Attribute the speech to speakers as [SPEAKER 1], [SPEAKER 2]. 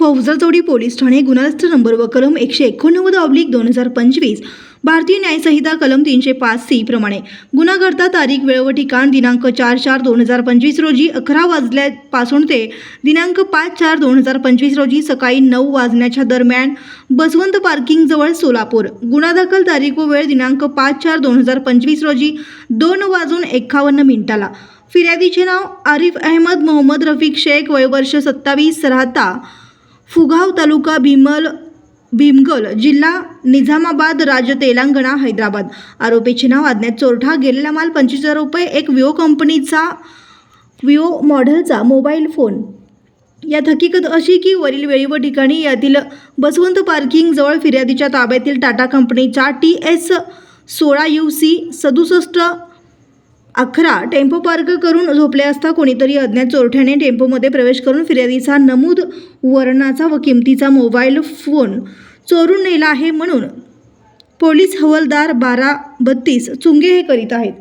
[SPEAKER 1] फौजदारी पोलीस ठाणे गुन्हा नंबर व कलम 189/2025 भारतीय न्याय संहिता कलम 305C प्रमाणे गुन्हा घडता तारीख वेळ व ठिकाण दिनांक 4/4/2025 रोजी 11 वाजल्यापासून ते दिनांक 5/4/2025 रोजी सकाळी 9 वाजण्याच्या दरम्यान बसवंत पार्किंग जवळ सोलापूर। गुन्हा दाखल तारीख व वेळ दिनांक 5/4/2025 रोजी 2:51 फिर्यादीचे नाव आरिफ अहमद मोहम्मद रफिक शेख, वय वर्ष 27, राहता फुगाव, तालुका भीमगल, जिल्हा निजामाबाद, राज्य तेलंगणा, हैदराबाद। आरोपीचे नाव अज्ञात चोरटा, गेलेला माल 25,000 रुपये, एक विवो कंपनीचा विवो मॉडेलचा मोबाईल फोन। यात हकीकत अशी की वरील वेळी व ठिकाणी यातील बसवंत पार्किंग जवळ फिर्यादीच्या ताब्यातील टाटा कंपनीचा TS 16UC 6711 टेम्पो पार्क करून झोपले असता कोणीतरी अज्ञात चोरट्याने टेम्पोमध्ये प्रवेश करून फिर्यादीचा नमूद वर्णाचा व किमतीचा मोबाईल फोन चोरून नेला आहे म्हणून पोलीस हवालदार 1232 चुंगे हे करीत आहेत।